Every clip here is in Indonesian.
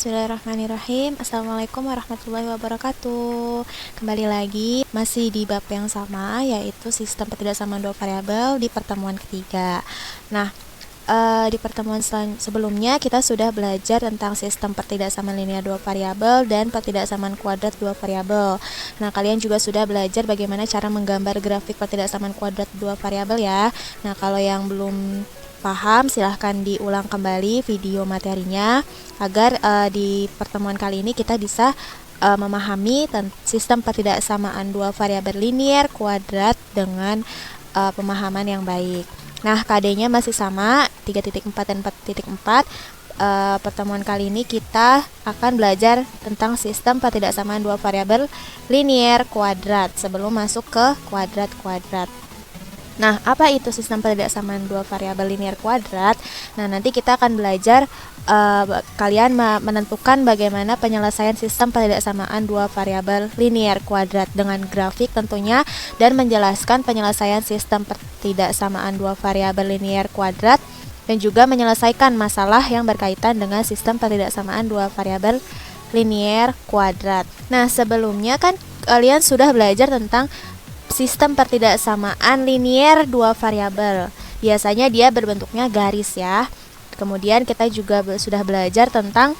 Bismillahirrahmanirrahim. Assalamualaikum warahmatullahi wabarakatuh. Kembali lagi masih di bab yang sama, yaitu sistem ketidaksamaan dua variabel di pertemuan ketiga. Nah, di pertemuan sebelumnya kita sudah belajar tentang sistem pertidaksamaan linear dua variabel dan pertidaksamaan kuadrat dua variabel. Nah, kalian juga sudah belajar bagaimana cara menggambar grafik pertidaksamaan kuadrat dua variabel ya. Nah, kalau yang belum paham, silahkan diulang kembali video materinya agar di pertemuan kali ini kita bisa memahami sistem pertidaksamaan dua variabel linear kuadrat dengan pemahaman yang baik. Nah, KD-nya masih sama 3.4 dan 4.4. Pertemuan kali ini kita akan belajar tentang sistem pertidaksamaan dua variabel linear kuadrat sebelum masuk ke kuadrat-kuadrat. Nah, apa itu sistem pertidaksamaan dua variabel linear kuadrat? Nah, nanti kita akan belajar kalian menentukan bagaimana penyelesaian sistem pertidaksamaan dua variabel linear kuadrat dengan grafik tentunya, dan menjelaskan penyelesaian sistem pertidaksamaan dua variabel linear kuadrat dan juga menyelesaikan masalah yang berkaitan dengan sistem pertidaksamaan dua variabel linear kuadrat. Nah, sebelumnya kan kalian sudah belajar tentang sistem pertidaksamaan linear dua variabel. Biasanya dia berbentuknya garis ya. Kemudian kita juga sudah belajar tentang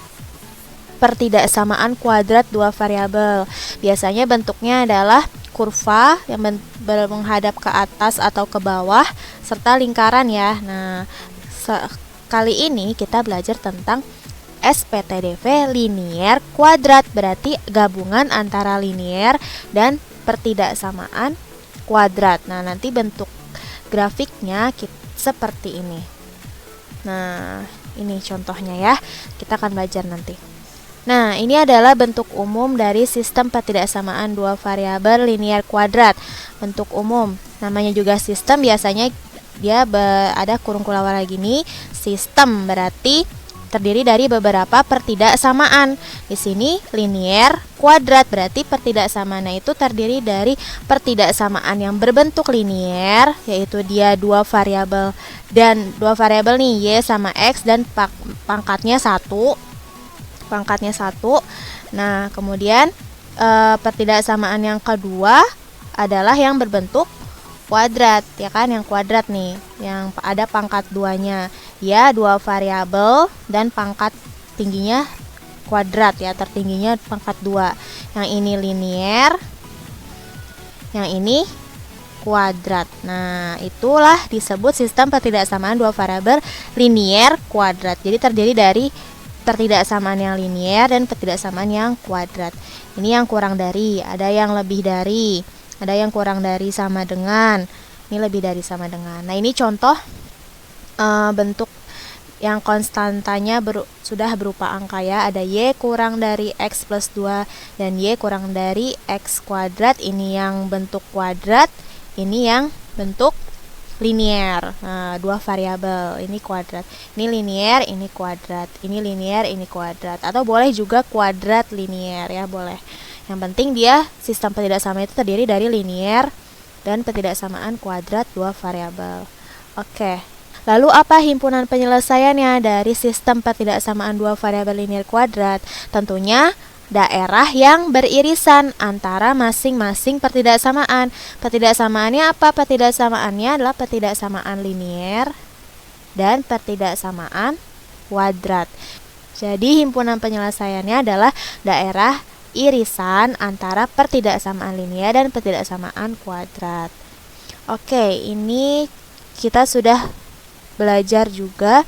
pertidaksamaan kuadrat dua variabel. Biasanya bentuknya adalah kurva yang menghadap ke atas atau ke bawah serta lingkaran ya. Nah, kali ini kita belajar tentang SPTDV linear kuadrat, berarti gabungan antara linear dan pertidaksamaan kuadrat. Nah, nanti bentuk grafiknya seperti ini. Nah, ini contohnya ya. Kita akan belajar nanti. Nah, ini adalah bentuk umum dari sistem pertidaksamaan dua variabel linear kuadrat. Bentuk umum, namanya juga sistem, biasanya dia ada kurung kelawar gini. Sistem berarti terdiri dari beberapa pertidaksamaan. Di sini linear kuadrat berarti pertidaksamaannya itu terdiri dari pertidaksamaan yang berbentuk linear, yaitu dia dua variabel nih, y sama x, dan pangkatnya 1. Nah, kemudian pertidaksamaan yang kedua adalah yang berbentuk kuadrat, ya kan, yang kuadrat nih, yang ada pangkat 2-nya. Ya, dua variabel dan pangkat tingginya kuadrat ya, tertingginya pangkat 2. Yang ini linear, yang ini kuadrat. Nah, itulah disebut sistem pertidaksamaan dua variabel linear kuadrat. Jadi terdiri dari pertidaksamaan yang linear dan pertidaksamaan yang kuadrat. Ini yang kurang dari, ada yang lebih dari, ada yang kurang dari sama dengan, ini lebih dari sama dengan. Nah, ini contoh bentuk yang konstantanya sudah berupa angka ya. Ada y kurang dari x plus 2 dan y kurang dari x kuadrat. Ini yang bentuk kuadrat, ini yang bentuk linear. Nah, dua variabel, ini kuadrat, ini linear, ini kuadrat, ini linear, ini kuadrat, atau boleh juga kuadrat linear ya, boleh. Yang penting dia sistem pertidaksamaan itu terdiri dari linear dan pertidaksamaan kuadrat dua variabel. Oke. Lalu apa himpunan penyelesaiannya dari sistem pertidaksamaan dua variabel linear kuadrat? Tentunya daerah yang beririsan antara masing-masing pertidaksamaan. Pertidaksamaannya apa? Pertidaksamaannya adalah pertidaksamaan linear dan pertidaksamaan kuadrat. Jadi himpunan penyelesaiannya adalah daerah irisan antara pertidaksamaan linear dan pertidaksamaan kuadrat. Oke, ini kita sudah belajar juga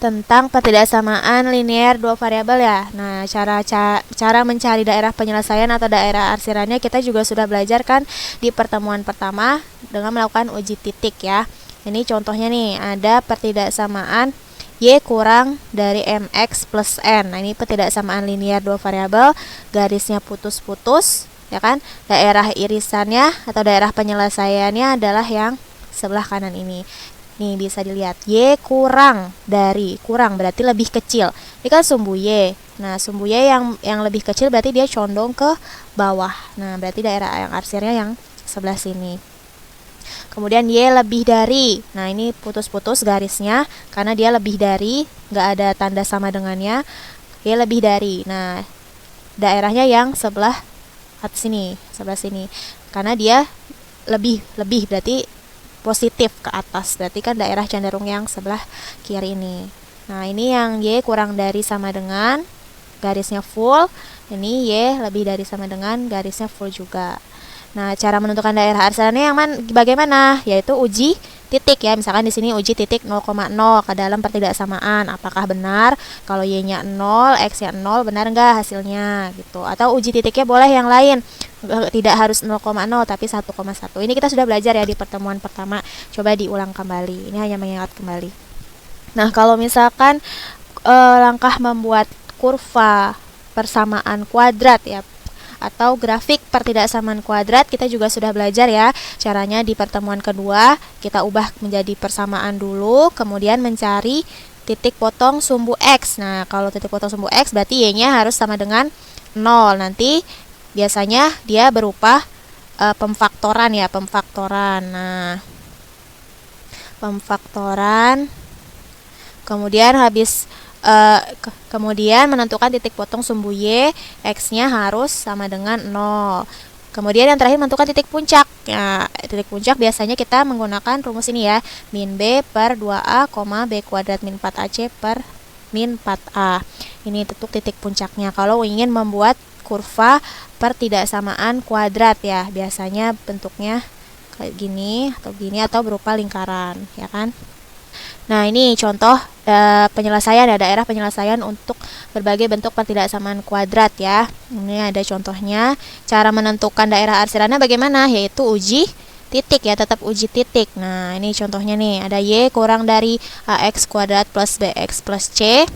tentang pertidaksamaan linear dua variabel ya. Nah, cara mencari daerah penyelesaian atau daerah arsirannya kita juga sudah belajar kan di pertemuan pertama dengan melakukan uji titik ya. Ini contohnya nih, ada pertidaksamaan y kurang dari mx plus n. Nah, ini pertidaksamaan linear dua variabel, garisnya putus-putus ya kan. Daerah irisannya atau daerah penyelesaiannya adalah yang sebelah kanan ini. Nih, bisa dilihat y kurang dari, kurang berarti lebih kecil. Ini kan sumbu y. Nah, sumbu y yang lebih kecil berarti dia condong ke bawah. Nah, berarti daerah yang arsirnya yang sebelah sini. Kemudian y lebih dari. Nah, ini putus-putus garisnya karena dia lebih dari, nggak ada tanda sama dengannya. Y lebih dari. Nah, daerahnya yang sebelah atas sini, sebelah sini. Karena dia lebih berarti positif ke atas. Berarti kan daerah cenderung yang sebelah kiri ini. Nah, ini yang Y kurang dari sama dengan garisnya full. Ini Y lebih dari sama dengan garisnya full juga. Nah, cara menentukan daerah arsirannya yang bagaimana? Yaitu uji titik ya. Misalkan di sini uji titik 0,0 ke dalam pertidaksamaan. Apakah benar kalau Y-nya 0, X-nya 0, benar enggak hasilnya gitu. Atau uji titiknya boleh yang lain. Tidak harus 0,0 tapi 1,1. Ini kita sudah belajar ya di pertemuan pertama. Coba diulang kembali. Ini hanya mengingat kembali. Nah, kalau misalkan langkah membuat kurva persamaan kuadrat ya, atau grafik pertidaksamaan kuadrat, kita juga sudah belajar ya caranya di pertemuan kedua. Kita ubah menjadi persamaan dulu, kemudian mencari titik potong sumbu X. Nah, kalau titik potong sumbu X berarti Y-nya harus sama dengan 0. Nanti biasanya dia berupa pemfaktoran ya, pemfaktoran. Nah, pemfaktoran. Kemudian kemudian menentukan titik potong sumbu Y, X-nya harus sama dengan 0. Kemudian yang terakhir menentukan titik puncak. Nah, titik puncak biasanya kita menggunakan rumus ini ya. Min B per 2A, B kuadrat min 4AC per min 4A. Ini titik puncaknya. Kalau ingin membuat kurva pertidaksamaan kuadrat ya, biasanya bentuknya kayak gini atau berupa lingkaran, ya kan? Nah, ini contoh penyelesaian ya, daerah penyelesaian untuk berbagai bentuk pertidaksamaan kuadrat ya. Ini ada contohnya. Cara menentukan daerah arsirannya bagaimana? Yaitu uji titik ya, tetap uji titik. Nah, ini contohnya nih, ada Y kurang dari AX kuadrat plus BX plus C.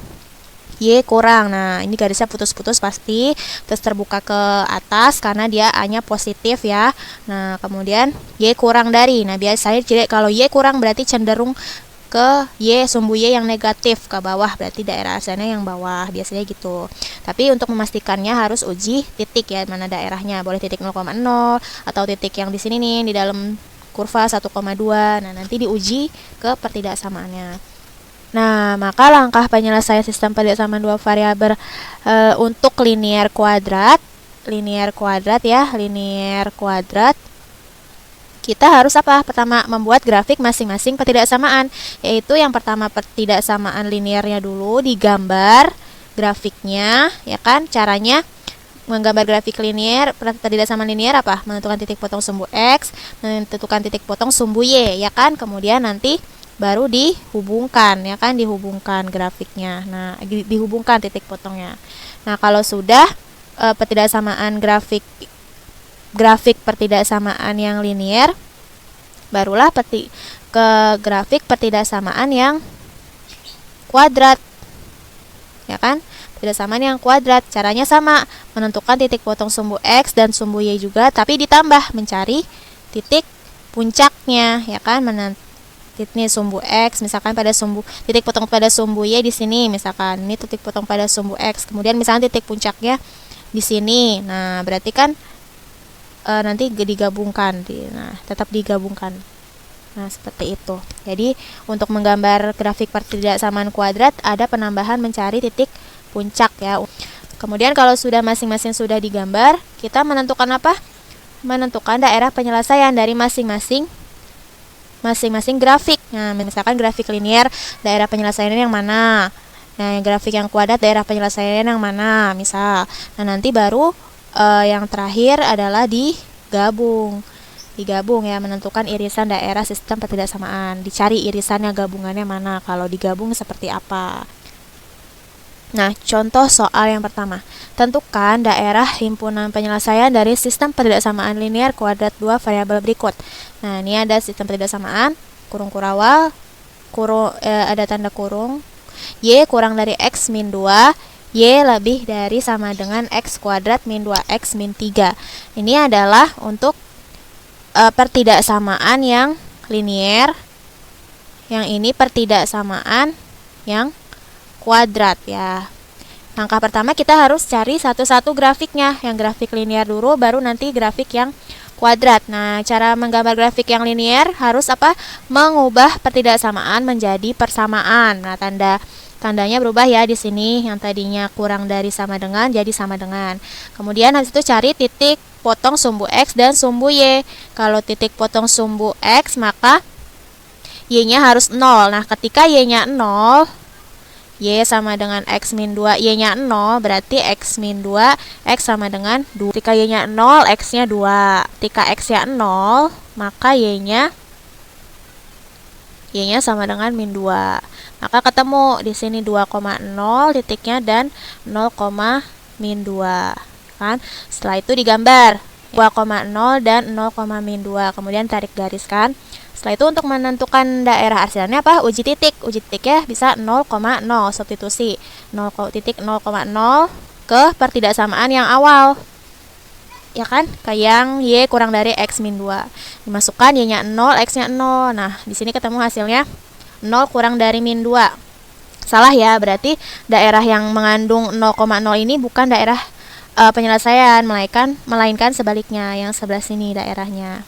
Y kurang. Nah, ini garisnya putus-putus pasti, terus terbuka ke atas karena dia A-nya positif ya. Nah, kemudian Y kurang dari. Nah, biasanya kalau Y kurang berarti cenderung ke Y, sumbu Y yang negatif ke bawah, berarti daerah arsirannya yang bawah, biasanya gitu. Tapi untuk memastikannya harus uji titik ya, mana daerahnya. Boleh titik 0,0 atau titik yang di sini nih di dalam kurva 1,2. Nah, nanti diuji ke pertidaksamaannya. Nah, maka langkah penyelesaian sistem pertidaksamaan dua variabel untuk linear kuadrat kita harus apa? Pertama, membuat grafik masing-masing pertidaksamaan, yaitu yang pertama pertidaksamaan linearnya dulu digambar grafiknya, ya kan? Caranya menggambar grafik linear, pertidaksamaan linear apa? Menentukan titik potong sumbu X, menentukan titik potong sumbu Y, ya kan? Kemudian nanti baru dihubungkan, ya kan? Dihubungkan grafiknya. Nah, dihubungkan titik potongnya. Nah, kalau sudah pertidaksamaan grafik pertidaksamaan yang linear, barulah ke grafik pertidaksamaan yang kuadrat, ya kan? Pertidaksamaan yang kuadrat, caranya sama, menentukan titik potong sumbu X dan sumbu Y juga, tapi ditambah mencari titik puncaknya, ya kan? Ini sumbu X, misalkan pada titik potong pada sumbu Y di sini, misalkan ini titik potong pada sumbu X, kemudian misalkan titik puncaknya di sini. Nah, berarti kan nanti digabungkan, tetap digabungkan. Nah, seperti itu. Jadi, untuk menggambar grafik pertidaksamaan kuadrat ada penambahan mencari titik puncak ya. Kemudian kalau sudah masing-masing sudah digambar, kita menentukan apa? Menentukan daerah penyelesaian dari masing-masing grafik. Nah, misalkan grafik linear, daerah penyelesaiannya yang mana? Nah, grafik yang kuadrat, daerah penyelesaiannya yang mana? Misal. Nah, nanti baru yang terakhir adalah digabung ya, menentukan irisan daerah sistem pertidaksamaan, dicari irisannya, gabungannya mana, kalau digabung seperti apa. Nah, contoh soal yang pertama, tentukan daerah himpunan penyelesaian dari sistem pertidaksamaan linear kuadrat dua variabel berikut. Nah, ini ada sistem pertidaksamaan, kurung kurawal, ada tanda kurung, Y kurang dari X min 2, Y lebih dari sama dengan X kuadrat min 2X min 3. Ini adalah untuk pertidaksamaan yang linear. Yang ini pertidaksamaan yang kuadrat ya. Langkah pertama kita harus cari satu-satu grafiknya. Yang grafik linear dulu, baru nanti grafik yang kuadrat. Nah, cara menggambar grafik yang linear harus apa? Mengubah pertidaksamaan menjadi persamaan. Nah, tanda tandanya berubah ya di sini, yang tadinya kurang dari sama dengan jadi sama dengan. Kemudian habis itu cari titik potong sumbu X dan sumbu Y. Kalau titik potong sumbu X maka Y-nya harus 0. Nah, ketika Y-nya 0, Y sama dengan X min 2, Y-nya 0, berarti X min 2, X sama dengan 2. Ketika Y-nya 0, X-nya 2. Ketika X-nya 0, maka Y-nya sama dengan min 2. Maka ketemu di sini 2,0 titiknya dan 0, min 2. Kan? Setelah itu digambar 2,0 dan 0, min 2. Kemudian tarik garis kan. Setelah itu untuk menentukan daerah arsirannya apa? Uji titik. Uji titiknya bisa 0,0, substitusi 0,0 ke pertidaksamaan yang awal. Ya kan? Kayak yang Y kurang dari X min 2. Dimasukkan Y-nya 0, X-nya 0. Nah, di sini ketemu hasilnya 0 kurang dari min 2. Salah ya, berarti daerah yang mengandung 0,0 ini bukan daerah penyelesaian, melainkan sebaliknya, yang sebelah sini daerahnya.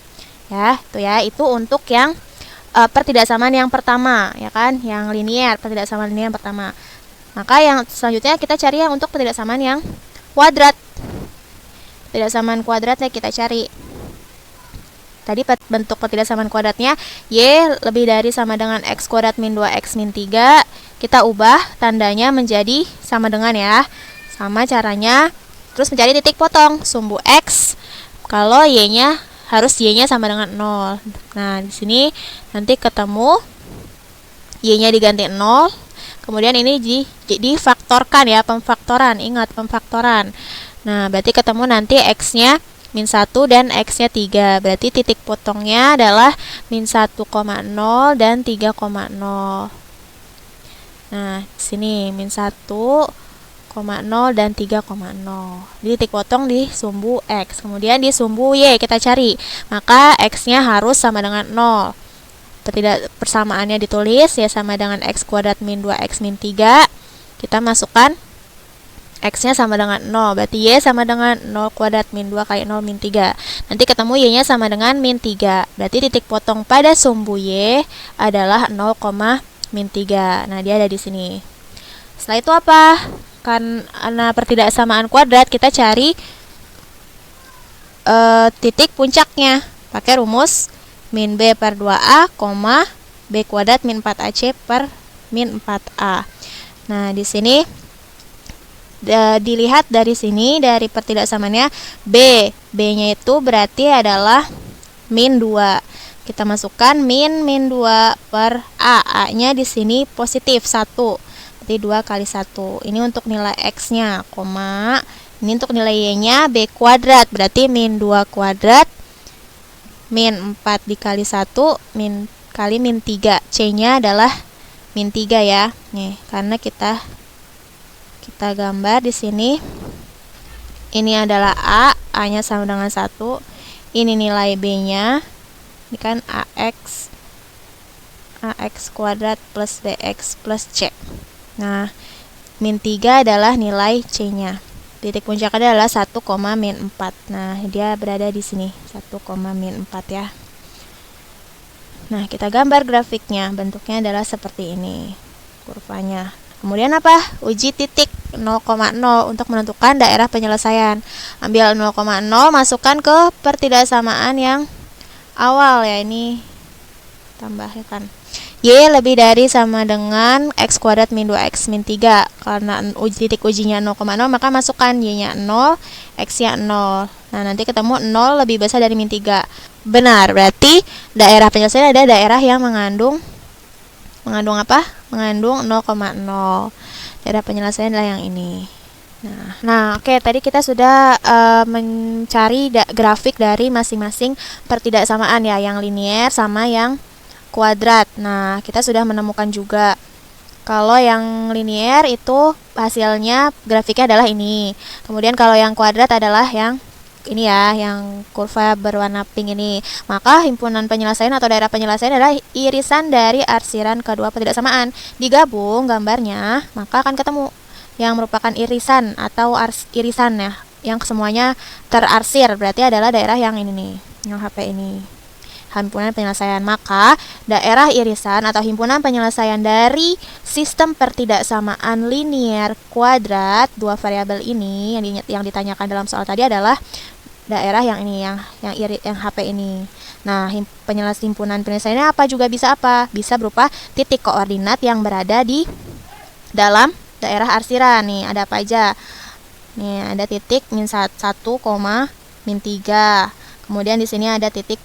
Ya, itu untuk yang pertidaksamaan yang pertama, ya kan? Yang linear, pertidaksamaan linear yang pertama. Maka yang selanjutnya kita cari yang untuk pertidaksamaan yang kuadrat. Pertidaksamaan kuadratnya kita cari. Tadi bentuk pertidaksamaan kuadratnya Y lebih dari sama dengan X kuadrat min 2X min 3. Kita ubah tandanya menjadi sama dengan ya. Sama caranya. Terus mencari titik potong sumbu X. Kalau Y-nya harus Y-nya sama dengan 0. Nah, di sini nanti ketemu Y-nya diganti 0. Kemudian ini difaktorkan ya, pemfaktoran. Ingat, pemfaktoran. Nah, berarti ketemu nanti X-nya min 1 dan X-nya 3. Berarti titik potongnya adalah min 1,0 dan 3,0. Nah, di sini min 1,0 dan 3,0. Jadi titik potong di sumbu X. Kemudian di sumbu Y kita cari. Maka X-nya harus sama dengan 0. Persamaannya ditulis ya, sama dengan X kuadrat min 2X min 3. Kita masukkan X-nya sama dengan 0, berarti Y sama dengan 0 kuadrat min 2 kali 0 min 3. Nanti ketemu Y-nya sama dengan min 3. Berarti titik potong pada sumbu Y adalah 0, min 3. Nah, dia ada di sini. Setelah itu apa? Karena pertidaksamaan kuadrat, kita cari titik puncaknya. Pakai rumus min B per 2A, B kuadrat min 4AC per min 4A. Nah, di sini dilihat dari sini, dari pertidaksamaannya B-nya itu berarti adalah min 2. Kita masukkan min 2 per A-nya di sini positif 1. Berarti 2 kali 1. Ini untuk nilai X-nya, koma. Ini untuk nilai Y-nya B kuadrat, berarti min 2 kuadrat min 4 dikali 1 kali min 3. C-nya adalah min 3 ya. Nih, karena kita gambar di sini. Ini adalah A-nya sama dengan 1. Ini nilai B-nya. Ini kan AX kuadrat plus BX plus C. Nah, min 3 adalah nilai C-nya. Titik puncak adalah 1, min 4. Nah, dia berada di sini, 1, min 4 ya. Nah, kita gambar grafiknya. Bentuknya adalah seperti ini kurvanya. Kemudian apa? Uji titik 0,0 untuk menentukan daerah penyelesaian. Ambil 0,0, masukkan ke pertidaksamaan yang awal ya, ini tambahkan. Y lebih dari sama dengan X kuadrat min 2X min 3. Karena titik ujinya 0,0, maka masukkan Y-nya 0, X-nya 0. Nah, nanti ketemu 0 lebih besar dari min 3. Benar, berarti daerah penyelesaian ada daerah yang mengandung apa? Mengandung 0,0. Daerah penyelesaian adalah yang ini. Nah, oke, tadi kita sudah mencari grafik dari masing-masing pertidaksamaan ya, yang linear sama yang kuadrat. Nah, kita sudah menemukan juga kalau yang linear itu hasilnya grafiknya adalah ini. Kemudian kalau yang kuadrat adalah yang ini ya, yang kurva berwarna pink ini. Maka himpunan penyelesaian atau daerah penyelesaian adalah irisan dari arsiran kedua pertidaksamaan. Digabung gambarnya, maka akan ketemu yang merupakan irisan atau irisan ya, yang semuanya terarsir. Berarti adalah daerah yang ini nih, yang HP ini. himpunan penyelesaian. Maka daerah irisan atau himpunan penyelesaian dari sistem pertidaksamaan linier kuadrat dua variabel ini yang ditanyakan dalam soal tadi adalah daerah yang ini, yang HP ini. Nah, himpunan penyelesaiannya apa juga bisa apa? Bisa berupa titik koordinat yang berada di dalam daerah arsiran. Nih, ada apa aja? Nih, ada titik -1, -3. Kemudian di sini ada titik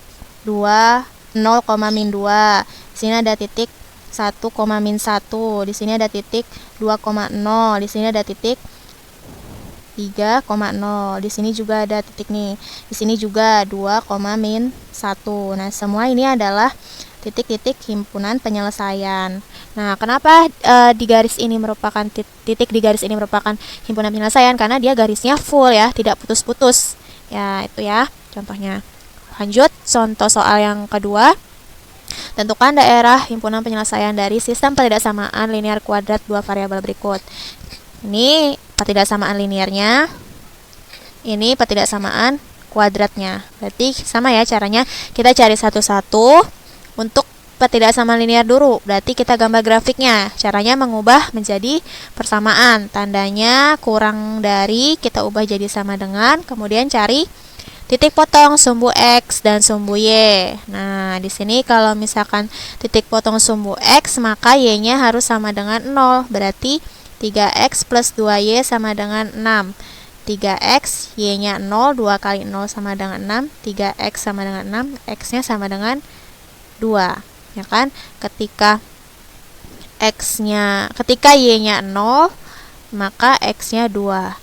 2, 0, -2. Di sini ada titik 1, -1. Di sini ada titik 2,0. Di sini ada titik 3,0. Di sini juga ada titik nih. Di sini juga 2,-1. Nah, semua ini adalah titik-titik himpunan penyelesaian. Nah, kenapa di garis ini merupakan titik di garis ini merupakan himpunan penyelesaian? Karena dia garisnya full ya, tidak putus-putus. Ya, itu ya contohnya. Lanjut, contoh soal yang kedua. Tentukan daerah himpunan penyelesaian dari sistem pertidaksamaan linear kuadrat dua variabel berikut. Ini pertidaksamaan linearnya, ini pertidaksamaan kuadratnya. Berarti sama ya caranya, kita cari satu-satu. Untuk pertidaksamaan linear dulu, berarti kita gambar grafiknya. Caranya mengubah menjadi persamaan, tandanya kurang dari kita ubah jadi sama dengan, kemudian cari titik potong sumbu X dan sumbu Y. Nah, di sini kalau misalkan titik potong sumbu X, maka Y-nya harus sama dengan 0. Berarti 3X plus 2Y sama dengan 6. 3X, Y-nya 0, 2 kali 0 sama dengan 6. 3X sama dengan 6, X-nya sama dengan 2. Ya kan? Ketika Y-nya 0, maka X-nya 2.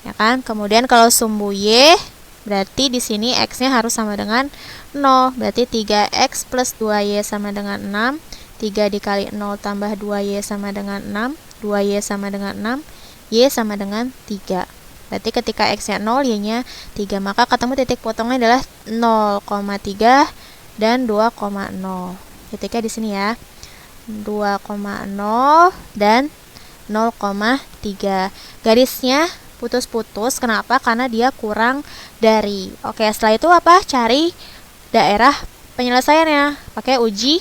Ya kan? Kemudian kalau sumbu Y, berarti di sini X-nya harus sama dengan 0. Berarti 3X plus 2Y sama dengan 6. 3 dikali 0 tambah 2Y sama dengan 6. 2Y sama dengan 6, Y sama dengan 3. Berarti ketika X-nya 0, Y-nya 3. Maka ketemu titik potongnya adalah 0,3 dan 2,0. Titiknya di sini ya. 2,0 dan 0,3. Garisnya putus-putus. Kenapa? Karena dia kurang dari. Oke, setelah itu apa? Cari daerah penyelesaiannya. Pakai uji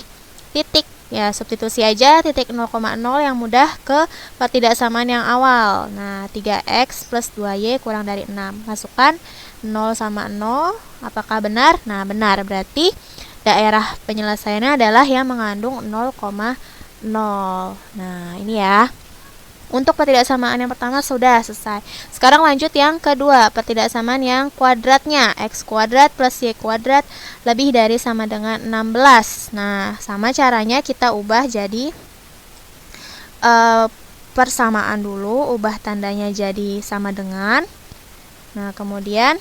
titik. Ya, substitusi aja titik 0,0 yang mudah ke pertidaksamaan yang awal. Nah, 3X plus 2Y kurang dari 6. Masukkan 0 sama 0. Apakah benar? Nah, benar. Berarti daerah penyelesaiannya adalah yang mengandung 0,0. Nah, ini ya. Untuk pertidaksamaan yang pertama sudah selesai. Sekarang lanjut yang kedua, pertidaksamaan yang kuadratnya. X kuadrat plus Y kuadrat lebih dari sama dengan 16. Nah, sama caranya kita ubah jadi persamaan dulu. Ubah tandanya jadi sama dengan. Nah, kemudian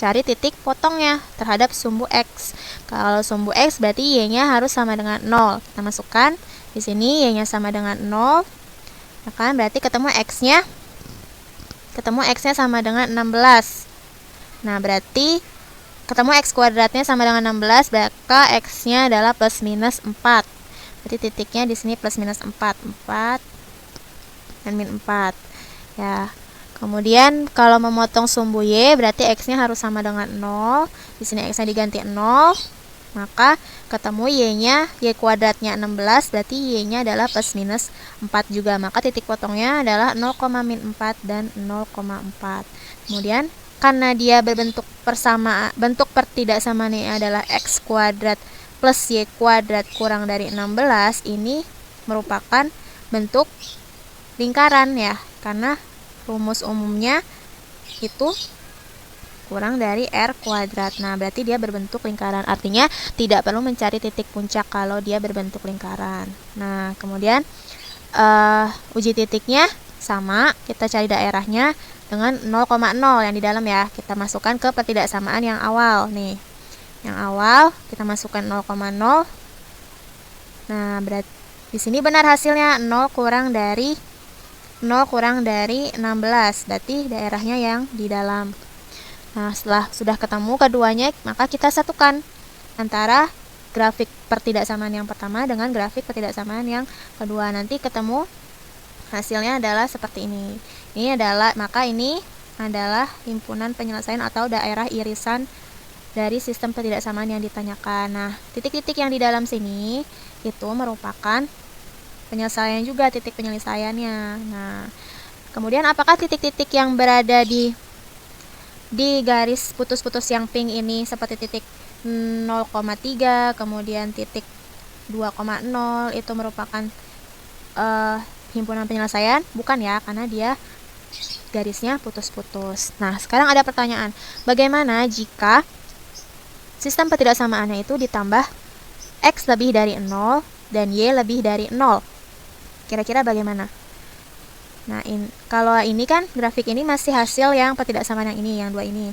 cari titik potongnya terhadap sumbu X. Kalau sumbu X berarti Y-nya harus sama dengan 0. Kita masukkan di sini Y-nya sama dengan 0. Ya kan? Berarti ketemu X-nya sama dengan 16. Nah, berarti ketemu X kuadratnya sama dengan 16, maka X-nya adalah plus minus 4. Berarti titiknya di sini plus minus 4. 4 dan min 4. Ya. Kemudian kalau memotong sumbu Y, berarti X-nya harus sama dengan 0. Di sini X-nya diganti 0. Maka ketemu Y-nya, Y kuadratnya 16, berarti Y-nya adalah plus minus 4 juga. Maka titik potongnya adalah 0,-4 dan 0,4. Kemudian, karena dia berbentuk persamaan, bentuk pertidaksamaannya adalah X kuadrat plus Y kuadrat kurang dari 16, ini merupakan bentuk lingkaran ya. Karena rumus umumnya itu kurang dari R kuadrat. Nah, berarti dia berbentuk lingkaran. Artinya tidak perlu mencari titik puncak kalau dia berbentuk lingkaran. Nah, kemudian uji titiknya sama. Kita cari daerahnya dengan 0,0 yang di dalam ya. Kita masukkan ke pertidaksamaan yang awal. Nih, yang awal kita masukkan 0,0. Nah, berarti di sini benar hasilnya 0 kurang dari 16. Berarti daerahnya yang di dalam. Nah, setelah sudah ketemu keduanya, maka kita satukan antara grafik pertidaksamaan yang pertama dengan grafik pertidaksamaan yang kedua. Nanti ketemu hasilnya adalah seperti ini. Maka ini adalah himpunan penyelesaian atau daerah irisan dari sistem ketidaksamaan yang ditanyakan. Nah, titik-titik yang di dalam sini itu merupakan penyelesaian juga, titik penyelesaiannya. Nah, kemudian apakah titik-titik yang berada di garis putus-putus yang pink ini seperti titik 0,3, kemudian titik 2,0 itu merupakan himpunan penyelesaian? Bukan ya, karena dia garisnya putus-putus. Nah, sekarang ada pertanyaan. Bagaimana jika sistem ketidaksamaannya itu ditambah X lebih dari 0 dan Y lebih dari 0? Kira-kira bagaimana? Nah, kalau ini kan grafik ini masih hasil yang ketidaksamaan yang ini, yang dua ini.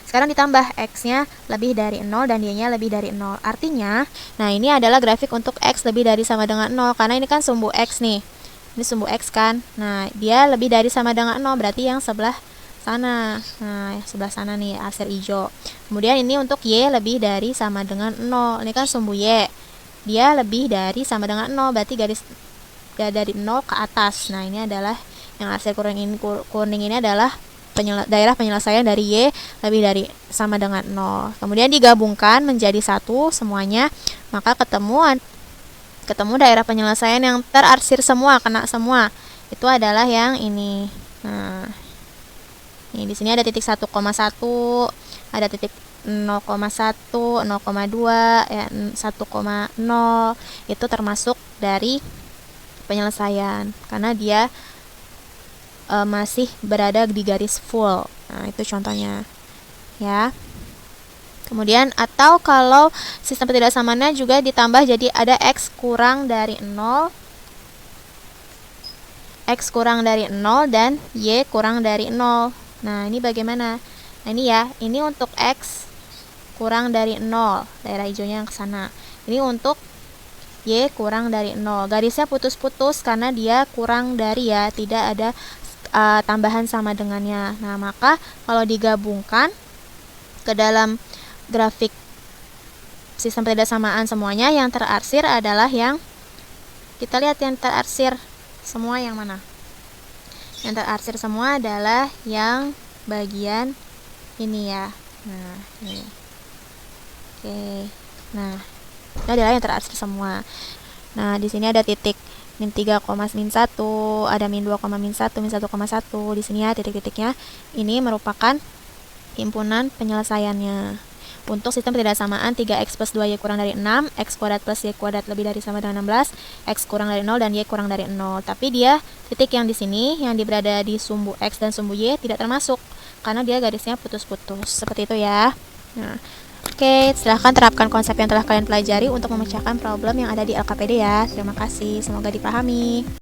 Sekarang ditambah X-nya lebih dari 0 dan Y-nya lebih dari 0. Artinya, nah ini adalah grafik untuk X lebih dari sama dengan 0. Karena ini kan sumbu X nih. Ini sumbu X kan. Nah, dia lebih dari sama dengan 0. Berarti yang sebelah sana. Nah, sebelah sana nih, arsir hijau. Kemudian ini untuk Y lebih dari sama dengan 0. Ini kan sumbu Y. Dia lebih dari sama dengan 0. Berarti garis dari 0 ke atas. Nah, ini adalah yang arsir kuning ini adalah daerah penyelesaian dari Y lebih dari sama dengan 0. Kemudian digabungkan menjadi satu semuanya, maka ketemu daerah penyelesaian yang terarsir semua, kena semua. Itu adalah yang ini. Nah, ini di sini ada titik 1,1, ada titik 0,1, 0,2, ya 1,0. Itu termasuk dari penyelesaian karena dia masih berada di garis full. Nah, itu contohnya ya. Kemudian atau kalau sistem ketidaksamaannya juga ditambah jadi ada X kurang dari 0, X kurang dari 0 dan Y kurang dari 0. Nah, ini bagaimana? Nah, ini ya, ini untuk X kurang dari 0, daerah hijaunya yang ke sana. Ini untuk Y kurang dari 0. Garisnya putus-putus karena dia kurang dari ya, tidak ada tambahan sama dengannya. Nah, maka kalau digabungkan ke dalam grafik sistem ketidaksamaan semuanya, yang terarsir adalah yang kita lihat yang terarsir semua yang mana? Yang terarsir semua adalah yang bagian ini ya. Nah, ini. Oke. Nah, ini adalah yang terarsir semua. Nah, di sini ada titik min 3, min 1, ada min 2, min 1, min 1,1. Di sini ya titik-titiknya. Ini merupakan himpunan penyelesaiannya. Untuk sistem ketidaksamaan 3x plus 2y kurang dari 6, x kuadrat plus y kuadrat lebih dari sama dengan 16, x kurang dari 0 dan y kurang dari 0. Tapi dia titik yang di sini yang berada di sumbu x dan sumbu y tidak termasuk karena dia garisnya putus-putus. Seperti itu ya. Nah, oke, silahkan terapkan konsep yang telah kalian pelajari untuk memecahkan problem yang ada di LKPD ya. Terima kasih, semoga dipahami.